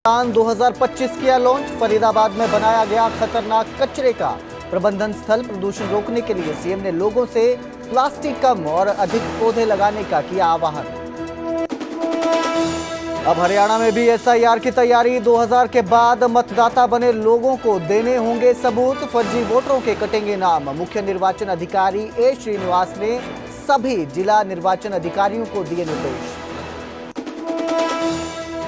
Plan 2025 किया launch. Faridabad में बनाया गया खतरनाक कचरे का प्रबंधन स्थल। प्रदूषण रोकने के लिए सीएम ने लोगों से प्लास्टिक कम और अधिक पौधे लगाने का किया आह्वान। अब हरियाणा में भी एसआईआर की तैयारी। 2000 के बाद मतदाता बने लोगों को देने होंगे सबूत। फर्जी वोटरों के कटेंगे नाम। मुख्य निर्वाचन अधिकारी ए श्रीनिवास ने सभी जिला निर्वाचन अधिकारियों को दिए निर्देश।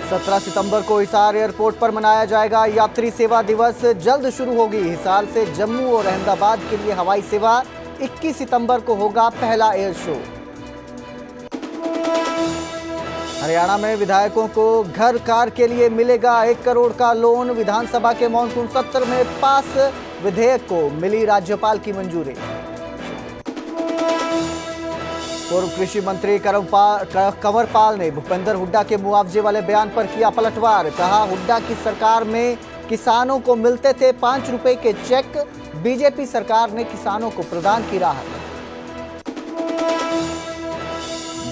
17 सितंबर को हिसार एयरपोर्ट पर मनाया जाएगा यात्री सेवा दिवस। जल्द शुरू होगी। हिसार से जम्मू और अहमदाबाद के लिए हवाई सेवा। 21 सितंबर को होगा पहला एयर शो। हरियाणा में विधायकों को घर कार के लिए मिलेगा 1 करोड़ का लोन। विधानसभा के मानसून सत्र में पास विधेयक को मिली राज्यपाल की मंजूरी। पूर्व कृषि मंत्री कंवर पाल ने भूपेंद्र हुड्डा के मुआवजे वाले बयान पर किया पलटवार। कहा, हुड्डा की सरकार में किसानों को मिलते थे 5 रुपए के चेक। बीजेपी सरकार ने किसानों को प्रदान की राहत।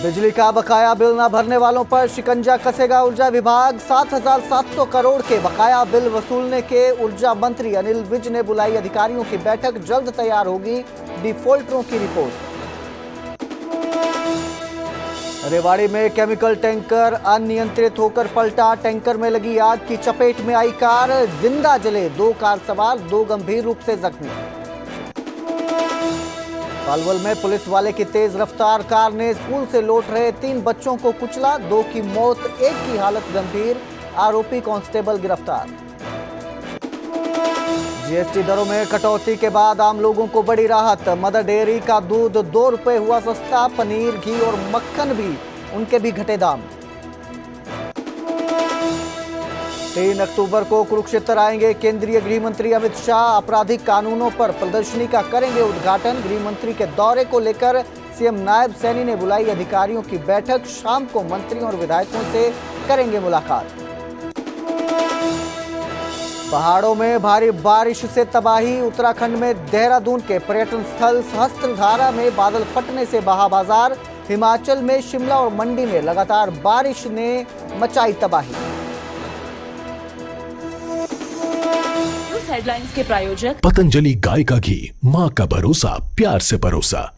बिजली का बकाया बिल न भरने वालों पर शिकंजा कसेगा ऊर्जा विभाग। 7,700 करोड़ के बकाया बिल वसूलने के ऊर्जा मंत्री अनिल विज ने बुलाई अधिकारियों की बैठक। जल्द तैयार होगी डिफॉल्टरों की रिपोर्ट। रेवाड़ी में केमिकल टैंकर अनियंत्रित होकर पलटा। टैंकर में लगी आग की चपेट में आई कार। जिंदा जले 2 कार सवार, 2 गंभीर रूप से जख्मी। पलवल में पुलिस वाले की तेज रफ्तार कार ने स्कूल से लौट रहे 3 बच्चों को कुचला। 2 की मौत, 1 की हालत गंभीर। आरोपी कांस्टेबल गिरफ्तार। जीएसटी दरों में कटौती के बाद आम लोगों को बड़ी राहत। मदर डेयरी का दूध 2 रुपए हुआ सस्ता। पनीर, घी और मक्खन भी उनके भी घटे दाम। 3 अक्टूबर को कुरुक्षेत्र आएंगे केंद्रीय गृह मंत्री अमित शाह। आपराधिक कानूनों पर प्रदर्शनी का करेंगे उद्घाटन। गृह मंत्री के दौरे को लेकर सीएम नायब सैनी ने बुलाई अधिकारियों की बैठक। शाम को मंत्रियों और विधायकों से करेंगे मुलाकात। पहाड़ों में भारी बारिश से तबाही। उत्तराखंड में देहरादून के पर्यटन स्थल सहस्त्रधारा में बादल फटने से बहा बाजार। हिमाचल में शिमला और मंडी में लगातार बारिश ने मचाई तबाही। हेडलाइंस के प्रायोजक पतंजलि गाय का घी, माँ का भरोसा, प्यार से परोसा।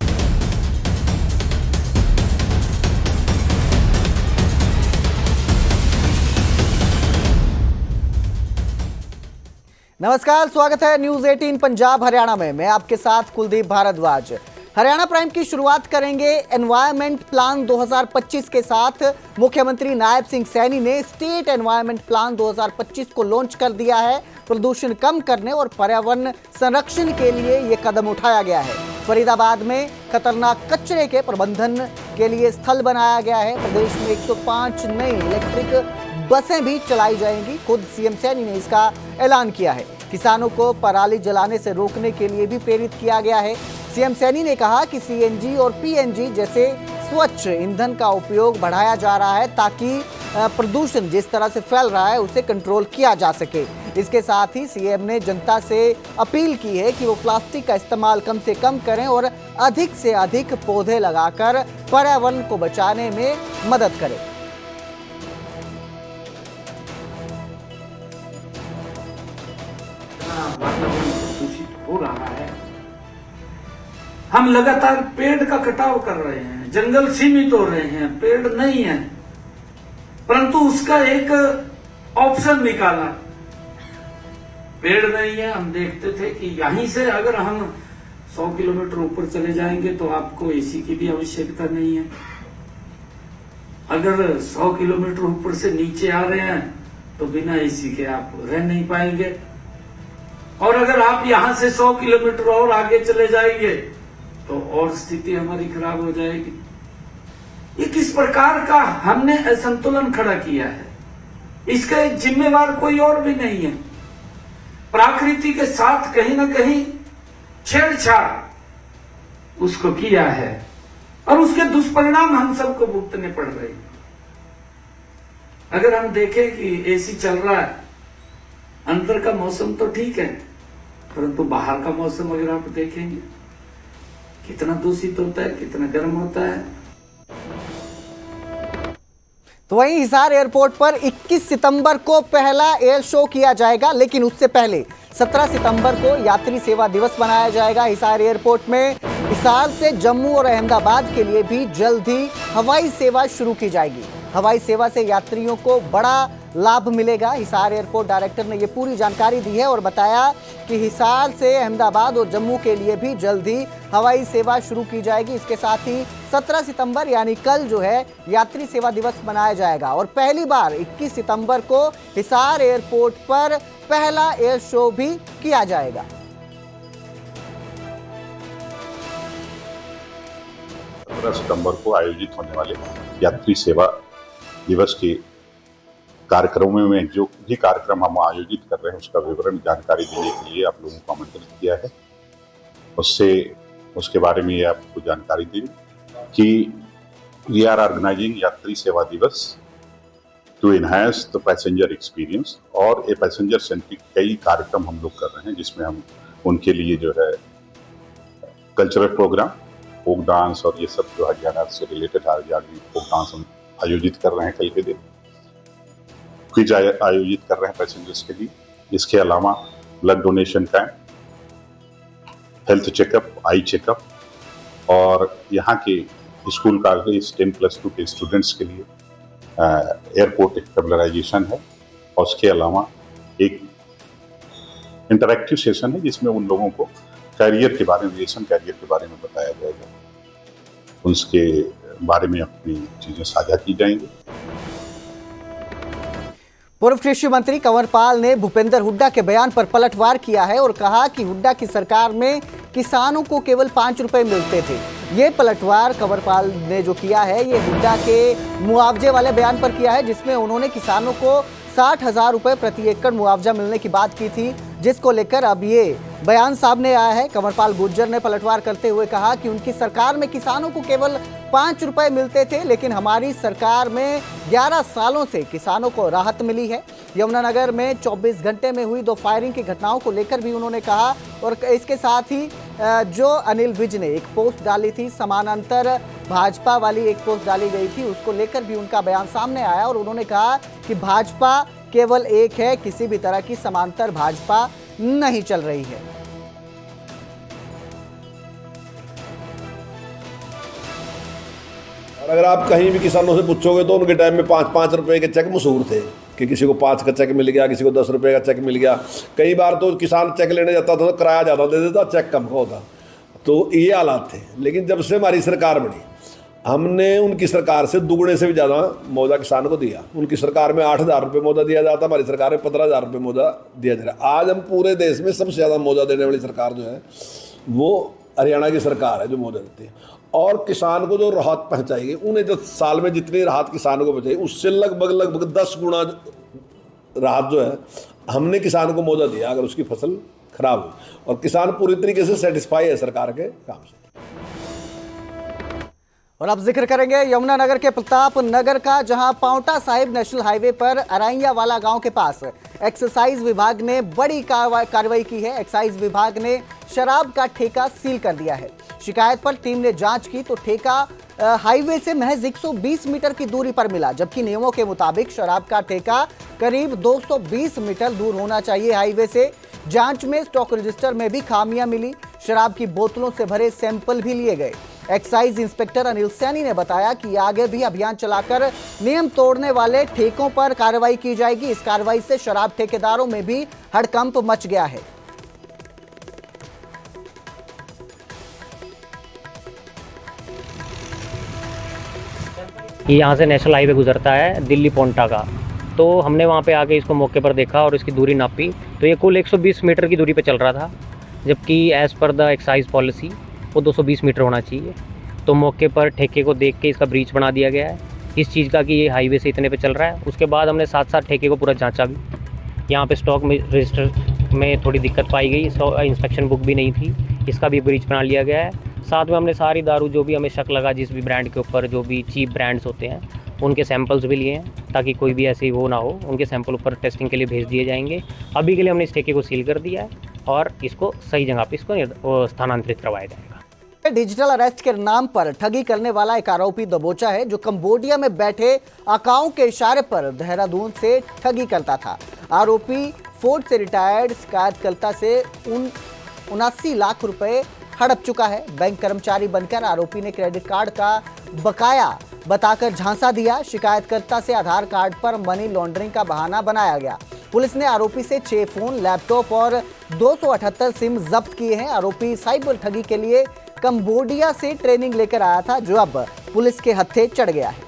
नमस्कार, स्वागत है न्यूज 18 पंजाब हरियाणा में। मैं आपके साथ कुलदीप भारद्वाज। हरियाणा प्राइम की शुरुआत करेंगे एनवायरमेंट प्लान 2025 के साथ। मुख्यमंत्री नायब सिंह सैनी ने स्टेट एनवायरमेंट प्लान 2025 को लॉन्च कर दिया है। प्रदूषण कम करने और पर्यावरण संरक्षण के लिए ये कदम उठाया गया है। फरीदाबाद में खतरनाक कचरे के प्रबंधन के लिए स्थल बनाया गया है। प्रदेश में 105 नई इलेक्ट्रिक बसें भी चलाई जाएंगी। खुद सीएम सैनी ने इसका ऐलान किया है। किसानों को पराली जलाने से रोकने के लिए भी प्रेरित किया गया है। सीएम सैनी ने कहा कि सीएनजी और पीएनजी जैसे स्वच्छ ईंधन का उपयोग बढ़ाया जा रहा है ताकि प्रदूषण जिस तरह से फैल रहा है उसे कंट्रोल किया जा सके। इसके साथ ही सीएम ने जनता से अपील की है कि वो प्लास्टिक का इस्तेमाल कम से कम करें और अधिक से अधिक पौधे लगाकर पर्यावरण को बचाने में मदद करें। वातावरण दूषित हो रहा है। हम लगातार पेड़ का कटाव कर रहे हैं, जंगल सीमित हो रहे हैं, पेड़ नहीं है, परंतु उसका एक ऑप्शन निकाला। पेड़ नहीं है, हम देखते थे कि यहीं से अगर हम 100 किलोमीटर ऊपर चले जाएंगे तो आपको एसी की भी आवश्यकता नहीं है। अगर 100 किलोमीटर ऊपर से नीचे आ रहे हैं तो बिना एसी के आप रह नहीं पाएंगे। और अगर आप यहां से 100 किलोमीटर और आगे चले जाएंगे तो और स्थिति हमारी खराब हो जाएगी। ये किस प्रकार का हमने असंतुलन खड़ा किया है, इसका एक जिम्मेवार कोई और भी नहीं है। प्रकृति के साथ कहीं ना कहीं छेड़छाड़ उसको किया है और उसके दुष्परिणाम हम सबको भुगतने पड़ रहे हैं। अगर हम देखें कि एसी चल रहा है, अंदर का मौसम तो ठीक है, परंतु बाहर का मौसम अगर आप देखेंगे कितना दूषित होता है, कितना गर्म होता है। तो तो वहीं हिसार एयरपोर्ट पर 21 सितंबर को पहला एयर शो किया जाएगा, लेकिन उससे पहले 17 सितंबर को यात्री सेवा दिवस मनाया जाएगा हिसार एयरपोर्ट में। हिसार से जम्मू और अहमदाबाद के लिए भी जल्द ही हवाई सेवा शुरू की जाएगी। हवाई सेवा से यात्रियों को बड़ा लाभ मिलेगा। हिसार एयरपोर्ट डायरेक्टर ने ये पूरी जानकारी दी है और बताया कि हिसार से अहमदाबाद और जम्मू के लिए भी जल्द ही हवाई सेवा शुरू की जाएगी। इसके साथ ही 17 सितंबर यानी कल जो है यात्री सेवा दिवस मनाया जाएगा और पहली बार 21 सितंबर को हिसार एयरपोर्ट पर पहला एयर शो भी किया जाएगा। 17 सितंबर को आयोजित होने वाले यात्री सेवा दिवस के कार्यक्रमों में जो भी कार्यक्रम हम आयोजित कर रहे हैं उसका विवरण जानकारी देने के लिए आप लोगों को आमंत्रित किया है। उसके बारे में आपको जानकारी दें कि we are organising Yatri Seva Diwas to enhance the passenger experience और ए पैसेंजर सेंट्रिक कई कार्यक्रम हम लोग कर रहे हैं, जिसमें हम उनके लिए जो है कल्चरल प्रोग्राम, फोक डांस और ये सब जो हरियाणा से रिलेटेड हरियाणवी फोक डांस हम आयोजित कर रहे हैं। कल के दिन क्विज आयोजित कर रहे हैं पैसेंजर्स के लिए। इसके अलावा blood donation camp, health checkup, eye checkup और यहाँ के स्कूल कॉलेज 10+2 के स्टूडेंट्स के लिए एयरपोर्ट स्टेबलाइजेशन है। और उसके अलावा एक इंटरैक्टिव सेशन है जिसमें उन लोगों को कैरियर के बारे में, एविएशन कैरियर के बारे में बताया जाएगा, उसके बारे में अपनी चीजें साझा की जाएंगी। पूर्व कृषि मंत्री कंवरपाल ने भूपेंद्र हुड्डा के बयान पर पलटवार किया है और कहा कि हुड्डा की सरकार में किसानों को केवल 5 रुपए मिलते थे। ये पलटवार कंवरपाल ने जो किया है ये हुड्डा के मुआवजे वाले बयान पर किया है, जिसमें उन्होंने किसानों को 60,000 रुपए प्रति एकड़ मुआवजा मिलने की बात की थी, जिसको लेकर अब ये बयान सामने आया है। कंवरपाल गुर्जर ने पलटवार करते हुए कहा कि उनकी सरकार में किसानों को केवल 5 रुपए मिलते थे, लेकिन हमारी सरकार में 11 सालों से किसानों को राहत मिली है। यमुनानगर में 24 घंटे में हुई 2 फायरिंग की घटनाओं को लेकर भी उन्होंने कहा और इसके साथ ही जो अनिल विज ने एक पोस्ट डाली थी, समानांतर भाजपा वाली एक पोस्ट डाली गई थी, उसको लेकर भी उनका बयान सामने आया और उन्होंने कहा कि भाजपा केवल एक है, किसी भी तरह की समांतर भाजपा नहीं चल रही है। और अगर आप कहीं भी किसानों से पूछोगे तो उनके टाइम में 5-5 रुपए के चेक मशहूर थे कि किसी को 5 का चेक मिल गया, किसी को 10 रुपए का चेक मिल गया। कई बार तो किसान चेक लेने जाता था तो किराया ज़्यादा दे देता, चेक कम का होता। तो ये हालात थे। लेकिन जब से हमारी सरकार बनी, हमने उनकी सरकार से दुगने से भी ज़्यादा मुआवजा किसान को दिया। उनकी सरकार में 8,000 रुपये मुआवजा दिया जाता, हमारी सरकार में 15,000 रुपये मुआवजा दिया जा रहा है। आज हम पूरे देश में सबसे ज़्यादा मुआवजा देने वाली सरकार जो है वो हरियाणा की सरकार है, जो मुआवजा देती है। और किसान को जो राहत पहुँचाएगी, उन्हें जो साल में जितनी राहत किसानों को पहुँचाएगी उससे लगभग 10 गुना राहत जो है हमने किसान को मुआवजा दिया अगर उसकी फसल खराब हुई। और किसान पूरी तरीके से सेटिस्फाई है सरकार के काम से। और अब जिक्र करेंगे यमुनानगर के प्रताप नगर का, जहां पांवटा साहिब नेशनल हाईवे पर अराइया वाला गांव के पास एक्साइज विभाग ने बड़ी कार्रवाई की है। एक्साइज विभाग ने शराब का ठेका सील कर दिया है। शिकायत पर टीम ने जांच की तो ठेका हाईवे से महज 120 मीटर की दूरी पर मिला, जबकि नियमों के मुताबिक शराब का ठेका करीब 220 मीटर दूर होना चाहिए हाईवे से। जांच में स्टॉक रजिस्टर में भी खामियां मिली, शराब की बोतलों से भरे सैंपल भी लिए गए। एक्साइज इंस्पेक्टर अनिल सैनी ने बताया कि आगे भी अभियान चलाकर नियम तोड़ने वाले ठेकों पर कार्रवाई की जाएगी। इस कार्रवाई से शराब ठेकेदारों में भी हड़कंप मच गया है। यहाँ से नेशनल हाईवे गुजरता है दिल्ली पोंटा का, तो हमने वहाँ पे आके इसको मौके पर देखा और इसकी दूरी नापी तो ये कुल 120 मीटर की दूरी पे चल रहा था, जबकि as per the excise policy वो 220 मीटर होना चाहिए। तो मौके पर ठेके को देख के इसका ब्रीच बना दिया गया है इस चीज़ का कि ये हाईवे से इतने पे चल रहा है। उसके बाद हमने साथ ठेके को पूरा जांचा भी। यहाँ पे स्टॉक में रजिस्टर में थोड़ी दिक्कत पाई गई, इंस्पेक्शन बुक भी नहीं थी, इसका भी ब्रीच बना लिया गया है। साथ में हमने सारी दारू जो भी हमें शक लगा जिस भी ब्रांड के ऊपर, जो भी चीप ब्रांड्स होते हैं उनके सैंपल्स भी लिए हैं ताकि कोई भी ऐसी वो ना हो, उनके सैंपल ऊपर टेस्टिंग के लिए भेज दिए जाएंगे। अभी के लिए हमने इस ठेके को सील कर दिया है और इसको सही जगह पे इसको स्थानांतरित करवाया जाएगा। डिजिटल अरेस्ट के नाम पर ठगी करने वाला एक आरोपी दबोचा है जो कंबोडिया में बैठे अकाउंट के इशारे पर देहरादून से ठगी करता था। आरोपी फोर्ट से रिटायर्ड शिकायतकर्ता से 79 लाख रुपए हड़प चुका है। बैंक कर्मचारी बनकर आरोपी ने क्रेडिट कार्ड का बकाया बताकर झांसा दिया। शिकायतकर्ता से आधार कार्ड पर मनी लॉन्ड्रिंग का बहाना बनाया गया। पुलिस ने आरोपी से 6 फोन, लैपटॉप और 278 सिम जब्त किए हैं। आरोपी साइबर ठगी के लिए कंबोडिया से ट्रेनिंग लेकर आया था, जो अब पुलिस के हत्थे चढ़ गया है।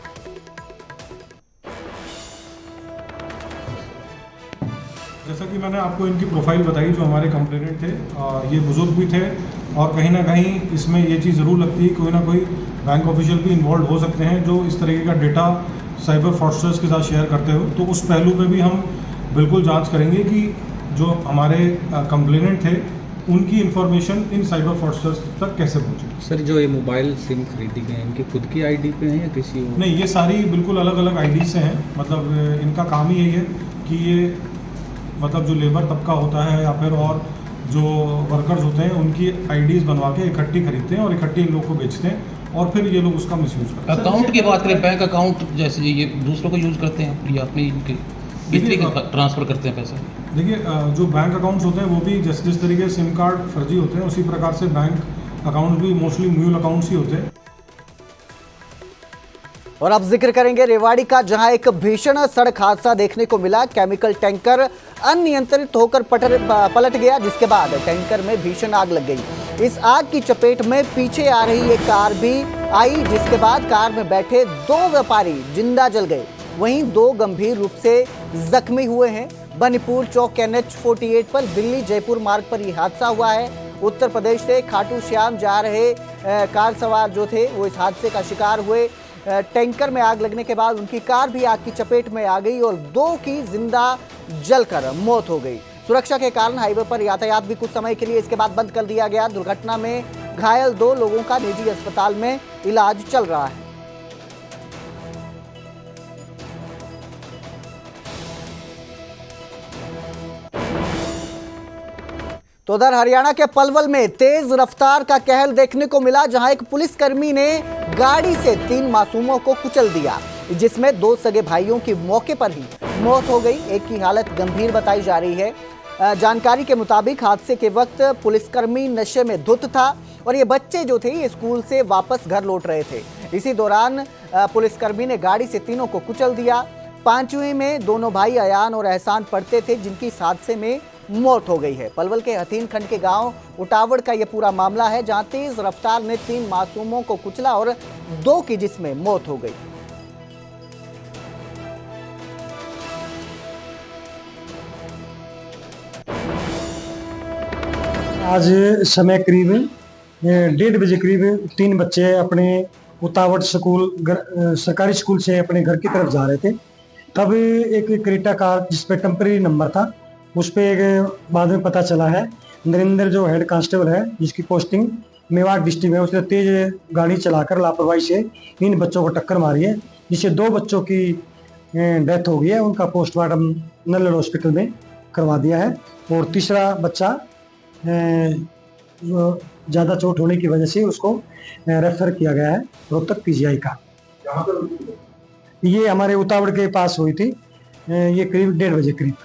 जैसा कि मैंने आपको इनकी प्रोफाइल बताई, जो हमारे कंप्लेनेंट थे, ये बुजुर्ग भी थे और कहीं ना कहीं इसमें ये चीज़ ज़रूर लगती है कोई ना कोई बैंक ऑफिशियल भी इन्वॉल्व हो सकते हैं जो इस तरीके का डेटा साइबर फ्रॉडस्टर्स के साथ शेयर करते हो। तो उस पहलू पे भी हम बिल्कुल जांच करेंगे कि जो हमारे कंप्लेनेंट थे उनकी इन्फॉर्मेशन इन साइबर फ्रॉडस्टर्स तक कैसे पहुँची। सर, जो ये मोबाइल सिम खरीदी गए इनकी खुद की आईडी पे हैं या किसी और? नहीं, ये सारी बिल्कुल अलग अलग आईडी से हैं। मतलब इनका काम ही यही है कि ये मतलब जो लेबर तबका होता है या फिर और जो वर्कर्स होते हैं उनकी आईडीज़ बनवा के इकट्ठी खरीदते हैं और इकट्ठी इन लोग को बेचते हैं और फिर ये लोग उसका मिसयूज करते हैं। अकाउंट की बात करें, बैंक अकाउंट जैसे ये दूसरों को यूज़ करते हैं या अपने किस तरीके ट्रांसफ़र करते हैं पैसा? देखिए, जो बैंक अकाउंट्स होते हैं वो भी जिस तरीके सिम कार्ड फर्जी होते हैं उसी प्रकार से बैंक अकाउंट भी मोस्टली म्यूल अकाउंट्स ही होते हैं। और अब जिक्र करेंगे रेवाड़ी का, जहां एक भीषण सड़क हादसा देखने को मिला। केमिकल टैंकर अनियंत्रित होकर पलट गया, जिसके बाद टैंकर में भीषण आग लग गई। इस आग की चपेट में पीछे आ रही एक कार भी आई, जिसके बाद कार में बैठे 2 व्यापारी जिंदा जल गए। वहीं 2 गंभीर रूप से जख्मी हुए हैं। बनीपुर चौक NH48 पर दिल्ली जयपुर मार्ग पर यह हादसा हुआ है। उत्तर प्रदेश से खाटू श्याम जा रहे कार सवार जो थे वो इस हादसे का शिकार हुए। टैंकर में आग लगने के बाद उनकी कार भी आग की चपेट में आ गई और 2 की जिंदा जलकर मौत हो गई। सुरक्षा के कारण हाईवे पर यातायात भी कुछ समय के लिए इसके बाद बंद कर दिया गया। दुर्घटना में घायल 2 लोगों का निजी अस्पताल में इलाज चल रहा है। तो उधर हरियाणा के पलवल में तेज रफ्तार का कहर देखने को मिला, जहां एक पुलिसकर्मी ने गाड़ी से 3 मासूमों को कुचल दिया, जिसमें 2 सगे भाइयों की मौके पर ही मौत हो गई। एक की हालत गंभीर बताई जा रही है। जानकारी के मुताबिक हादसे के वक्त पुलिसकर्मी नशे में धुत था और ये बच्चे जो थे ये स्कूल से वापस घर लौट रहे थे। इसी दौरान पुलिसकर्मी ने गाड़ी से तीनों को कुचल दिया। 5वीं में दोनों भाई अयान और एहसान पढ़ते थे, जिनकी इस हादसे में मौत हो गई है। पलवल के हथीन खंड के गांव उटावड़ का यह पूरा मामला है, जहां तेज रफ्तार ने 3 मासूमों को कुचला और 2 की जिसमें मौत हो गई। आज समय करीब 1:30 बजे करीब 3 बच्चे अपने उतावड़ स्कूल सरकारी स्कूल से अपने घर की तरफ जा रहे थे। तब एक क्रेटा कार जिस पे टेम्परेरी नंबर था उस पे बाद में पता चला है नरेंद्र जो हेड कांस्टेबल है जिसकी पोस्टिंग मेवाड़ डिस्ट्रिक्ट में, उसने तेज गाड़ी चलाकर लापरवाही से इन बच्चों को टक्कर मारी है, जिससे 2 बच्चों की डेथ हो गई है। उनका पोस्टमार्टम नल्लड़ हॉस्पिटल में करवा दिया है और तीसरा बच्चा ज़्यादा चोट होने की वजह से उसको रेफर किया गया है रोहतक PGI का। ये हमारे उतावड़ के पास हुई थी, ये करीब 1:30 बजे करीब।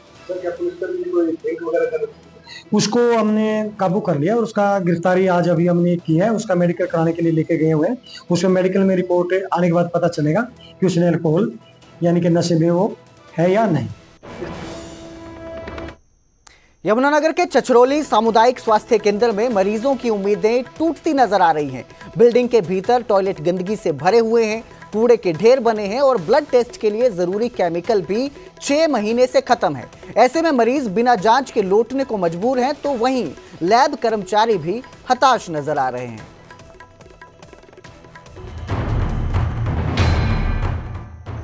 उसको हमने काबू कर लिया और उसका गिरफ्तारी आज अभी हमने की है। उसका मेडिकल कराने के लिए लेके गए हुए हैं। उसमें मेडिकल में रिपोर्ट आने के बाद पता चलेगा कि उसने अल्कोहल यानी कि नशे में वो है या नहीं। यमुनानगर के चचरोली सामुदायिक स्वास्थ्य केंद्र में मरीजों की उम्मीदें टूटती नजर आ रही हैं। बिल्डिंग के भीतर टॉयलेट गंदगी से भरे हुए हैं, कूड़े के ढेर बने हैं और ब्लड टेस्ट के लिए जरूरी केमिकल भी 6 महीने से खत्म है। ऐसे में मरीज बिना जांच के लौटने को मजबूर हैं, तो वहीं लैब कर्मचारी भी हताश नजर आ रहे हैं।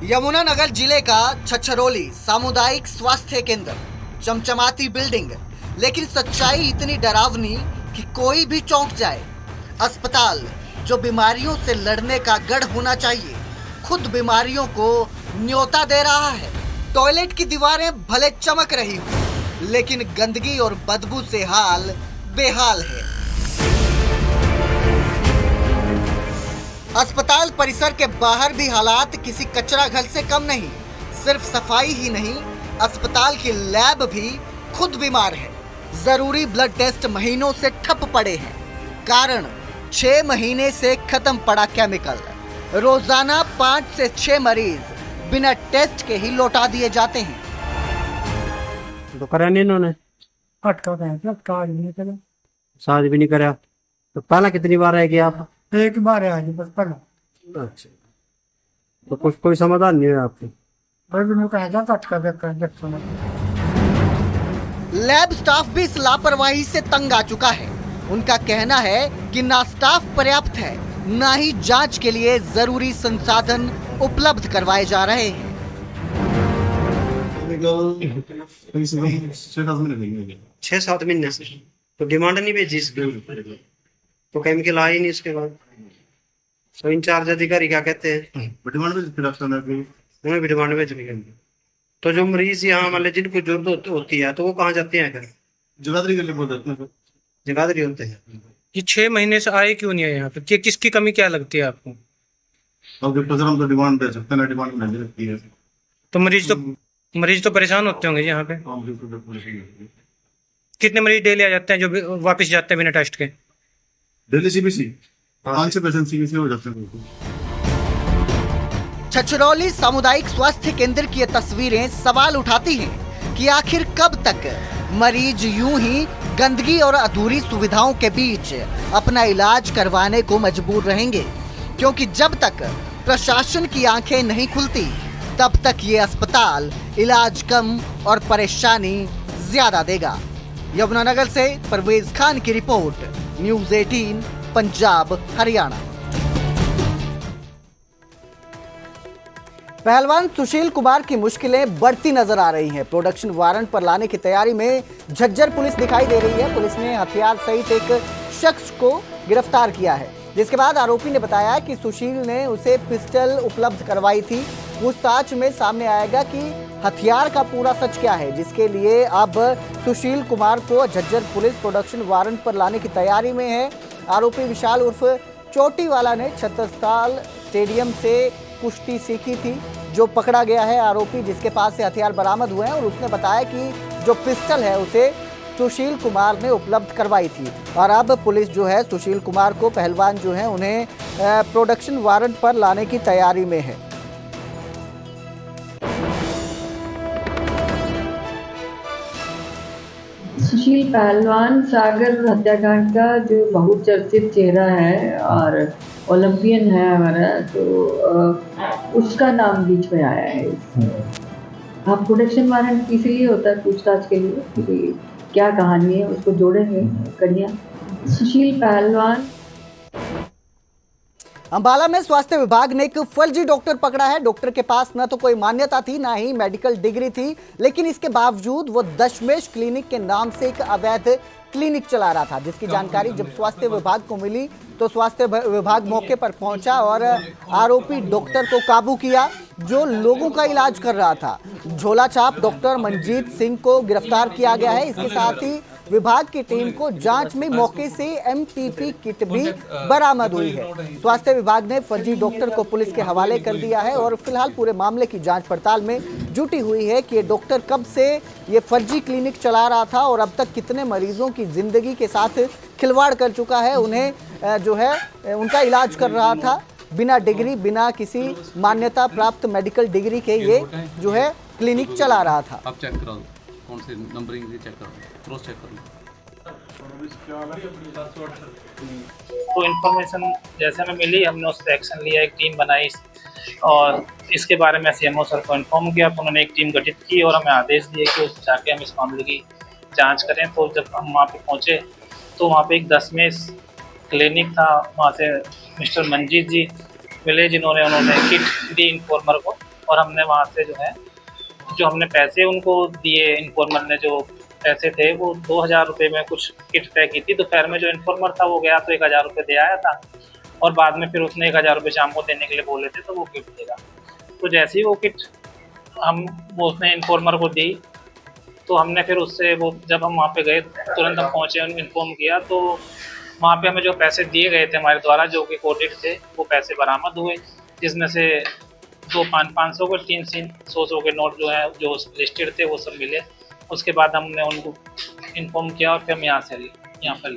यमुनानगर जिले का छछरौली सामुदायिक स्वास्थ्य केंद्र, चमचमाती बिल्डिंग, लेकिन सच्चाई इतनी डरावनी कि कोई भी चौंक जाए। अस्पताल जो बीमारियों से लड़ने का गढ़ होना चाहिए, खुद बीमारियों को न्योता दे रहा है। टॉयलेट की दीवारें भले चमक रही हो, लेकिन गंदगी और बदबू से हाल बेहाल है। अस्पताल परिसर के बाहर भी हालात किसी कचरा घर से कम नहीं। सिर्फ सफाई ही नहीं, अस्पताल की लैब भी खुद बीमार है। जरूरी ब्लड टेस्ट महीनों से ठप पड़े हैं। कारण 6 महीने से खत्म पड़ा केमिकल। रोजाना 5 से 6 मरीज बिना टेस्ट के ही लौटा दिए जाते हैं। तो करा नहीं इन्होंने, शादी भी नहीं करा। तो पहला कितनी बार है कि आप? एक बार है बस पहला। अच्छा, तो कुछ कोई समाधान नहीं है आपको? लैब स्टाफ भी इस लापरवाही से तंग आ चुका है। उनका कहना है कि ना स्टाफ पर्याप्त है, ना ही जांच के लिए जरूरी संसाधन उपलब्ध करवाए जा रहे हैं। 6-7 महीने से तो डिमांड नहीं भेजी इसकी, तो केमिकल आया ही नहीं इसके बाद। तो इंचार्ज अधिकारी क्या कहते हैं? डिमांड उन्हें भी डिमांड भेज रही है। तो जो मरीज यहाँ मतलब जिनको जरूरत होती है तो वो कहाँ जाते हैं? जगाधरी के लिए बोल देते हैं, जगाधरी होते हैं। ये 6 महीने से आए क्यों नहीं है यहाँ पे? किसकी कमी क्या लगती है आपको? अब हम तो डिमांड दे सकते हैं, डिमांड नहीं लगती है तो मरीज तो परेशान होते होंगे यहाँ पे। कितने मरीज डेली आ जाते हैं जो वापस जाते हैं बिना टेस्ट के? दिल्ली सीबीसी 5 से पेशेंट सीबीसी हो जाते हैं। छछरौली सामुदायिक स्वास्थ्य केंद्र की ये तस्वीरें सवाल उठाती हैं कि आखिर कब तक मरीज यूं ही गंदगी और अधूरी सुविधाओं के बीच अपना इलाज करवाने को मजबूर रहेंगे, क्योंकि जब तक प्रशासन की आंखें नहीं खुलती तब तक ये अस्पताल इलाज कम और परेशानी ज्यादा देगा। यमुनानगर से परवेज खान की रिपोर्ट, न्यूज़ 18 पंजाब हरियाणा। पहलवान सुशील कुमार की मुश्किलें बढ़ती नजर आ रही हैं। प्रोडक्शन वारंट पर लाने की तैयारी में झज्जर पुलिस दिखाई दे रही है। पुलिस ने हथियार सहित एक शख्स को गिरफ्तार किया है, जिसके बाद आरोपी ने बताया कि सुशील ने उसे पिस्टल उपलब्ध करवाई थी। पूछताछ में सामने आएगा कि हथियार का पूरा सच क्या है, जिसके लिए अब सुशील कुमार को झज्जर पुलिस प्रोडक्शन वारंट पर लाने की तैयारी में है। आरोपी विशाल उर्फ चोटीवाला ने छत्रसाल स्टेडियम से कुश्ती सीखी थी, जो पकड़ा गया है। आरोपी जिसके पास से हथियार बरामद हुए हैं और उसने बताया कि जो पिस्टल है उसे सुशील कुमार ने उपलब्ध करवाई थी। और अब पुलिस जो है सुशील कुमार को, पहलवान जो है, उन्हें प्रोडक्शन वारंट पर लाने की तैयारी में है। सुशील पहलवान सागर हत्याकांड का जो बहुचर्चित चेहरा है और ओलंपियन है हमारा, तो उसका नाम बीच में आया है। हाँ, प्रोडक्शन वारंट इसीलिए होता है पूछताछ के लिए कि क्या कहानी है, उसको जोड़ेंगे कड़ियाँ। सुशील पहलवान। अंबाला में स्वास्थ्य विभाग ने एक फर्जी डॉक्टर पकड़ा है। डॉक्टर के पास न तो कोई मान्यता थी, ना ही मेडिकल डिग्री थी, लेकिन इसके बावजूद वो दशमेश क्लिनिक के नाम से एक अवैध क्लिनिक चला रहा था, जिसकी जानकारी जब स्वास्थ्य विभाग को मिली तो स्वास्थ्य विभाग मौके पर पहुंचा और आरोपी डॉक्टर को काबू किया, जो लोगों का इलाज कर रहा था। झोला छाप डॉक्टर मनजीत सिंह को गिरफ्तार किया गया है। इसके साथ ही विभाग की टीम को जांच में मौके से एमपीपी किट भी बरामद हुई है। स्वास्थ्य विभाग ने फर्जी डॉक्टर को पुलिस के हवाले कर दिया है और फिलहाल पूरे मामले की जांच पड़ताल में जुटी हुई है कि ये डॉक्टर कब से ये फर्जी क्लिनिक चला रहा था और अब तक कितने मरीजों की जिंदगी के साथ खिलवाड़ कर चुका है। उन्हें जो है उनका इलाज कर रहा था बिना डिग्री, बिना किसी मान्यता प्राप्त मेडिकल डिग्री के ये जो है क्लिनिक चला रहा था। आप चेक करा दो कौन से नंबरिंग से चेक करो, क्रॉस चेक कर लो। तो इन्फॉर्मेशन जैसे हमें मिली, हमने उस पर एक्शन लिया, एक टीम बनाई और इसके बारे में सीएमओ सर को इन्फॉर्म किया। तो उन्होंने एक टीम गठित की और हमें आदेश दिए कि उस जाके हम इस मामले की जांच करें। तो जब हम वहाँ पे पहुँचे तो वहाँ पे एक दशमेश क्लिनिक था। वहाँ से मिस्टर मंजीत जी मिले, उन्होंने किट दी इन्फॉर्मर को और हमने वहाँ से जो हमने पैसे उनको दिए, इन्फॉर्मर ने जो पैसे थे वो 2000 रुपये में कुछ किट तय की थी। दोपहर में जो इन्फॉर्मर था वो गया तो 1000 रुपये दे आया था और बाद में फिर उसने 1000 रुपये शाम को देने के लिए बोले थे, तो वो किट देगा। तो जैसे ही वो किट उसने इन्फॉर्मर को दी तो हमने फिर उससे जब हम वहाँ पे गए तुरंत हम पहुँचे, उन्हें इन्फॉर्म किया तो वहाँ पे हमें जो पैसे दिए गए थे हमारे द्वारा जो कि कोडिट थे वो पैसे बरामद हुए, जिसमें से 2 500 के 3 100 के नोट जो हैं जो लिस्टेड थे वो सब मिले। उसके बाद हमने उनको इन्फॉर्म किया और फिर हम यहाँ पर